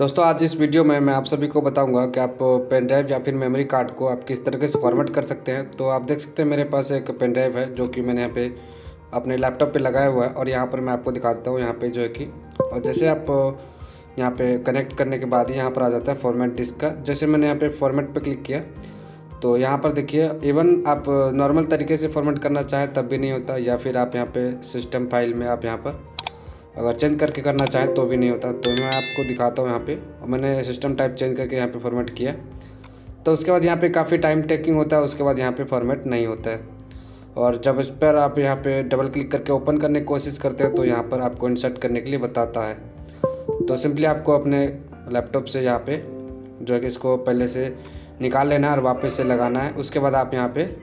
दोस्तों आज इस वीडियो में मैं आप सभी को बताऊंगा कि आप पेन ड्राइव या फिर मेमोरी कार्ड को आप किस तरीके से फॉर्मेट कर सकते हैं। तो आप देख सकते हैं मेरे पास एक पेन ड्राइव है जो कि मैंने यहाँ पे अपने लैपटॉप पे लगाया हुआ है और यहाँ पर मैं आपको दिखाता हूँ यहाँ पे जो है कि और जैसे आप यहाँ पे कनेक्ट करने के बाद ही यहाँ पर आ जाता है फॉर्मेट डिस्क का। जैसे मैंने यहाँ पे फॉर्मेट पे क्लिक किया तो यहाँ पर देखिए इवन आप नॉर्मल तरीके से फॉर्मेट करना चाहें तब भी नहीं होता, या फिर आप यहाँ पे सिस्टम फाइल में आप यहाँ पर अगर चेंज करके करना चाहें तो भी नहीं होता। तो मैं आपको दिखाता हूँ यहाँ पे मैंने सिस्टम टाइप चेंज करके यहाँ पे फॉर्मेट किया तो उसके बाद यहाँ पे काफ़ी टाइम टेकिंग होता है, उसके बाद यहाँ पे फॉर्मेट नहीं होता है। और जब इस पर आप यहाँ पे डबल क्लिक करके ओपन करने की कोशिश करते हैं तो यहाँ पर आपको इंसर्ट करने के लिए बताता है। तो सिंपली आपको अपने लैपटॉप से यहाँ पे जो है कि इसको पहले से निकाल लेना है और वापस से लगाना है। उसके बाद आप यहाँ पे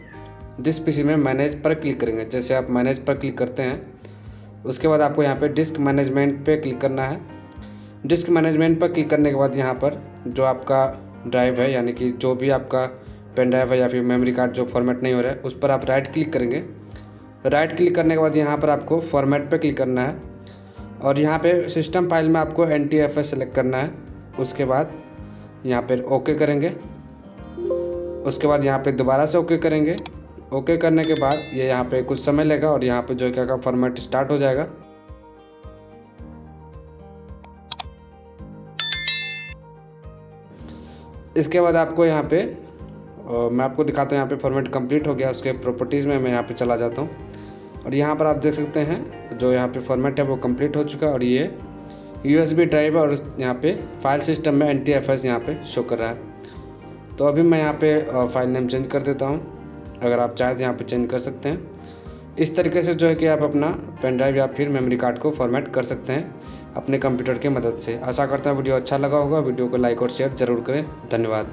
दिस पीसी में मैनेज पर क्लिक करेंगे। जैसे आप मैनेज पर क्लिक करते हैं उसके बाद आपको यहाँ पे डिस्क मैनेजमेंट पे क्लिक करना है। डिस्क मैनेजमेंट पर क्लिक करने के बाद यहाँ पर जो आपका ड्राइव है यानी कि जो भी आपका पेन ड्राइव है या फिर मेमोरी कार्ड जो फॉर्मेट नहीं हो रहा है उस पर आप राइट क्लिक करेंगे। राइट क्लिक करने के बाद यहाँ पर आपको फॉर्मेट पे क्लिक करना है और यहाँ पे सिस्टम फाइल में आपको NTFS सेलेक्ट करना है। उसके बाद यहाँ पर ओके करेंगे। उसके बाद यहाँ पे दोबारा से ओके करेंगे। ओके करने के बाद ये यहाँ पे कुछ समय लेगा और यहाँ पे जो क्या का फॉर्मेट स्टार्ट हो जाएगा। इसके बाद आपको यहाँ पे मैं आपको दिखाता हूँ यहाँ पे फॉर्मेट कंप्लीट हो गया। उसके प्रॉपर्टीज़ में मैं यहाँ पे चला जाता हूँ और यहाँ पर आप देख सकते हैं जो यहाँ पे फॉर्मेट है वो कंप्लीट हो चुका है और ये USB ड्राइव और यहाँ पे फाइल सिस्टम में NTFS यहाँ पे शो कर रहा है। तो अभी मैं यहाँ पे फाइल नेम चेंज कर देता हूँ। अगर आप चाहें तो यहाँ पे चेंज कर सकते हैं। इस तरीके से जो है कि आप अपना पेन ड्राइव या फिर मेमोरी कार्ड को फॉर्मेट कर सकते हैं अपने कंप्यूटर की मदद से। आशा करता हूँ वीडियो अच्छा लगा होगा। वीडियो को लाइक और शेयर ज़रूर करें। धन्यवाद।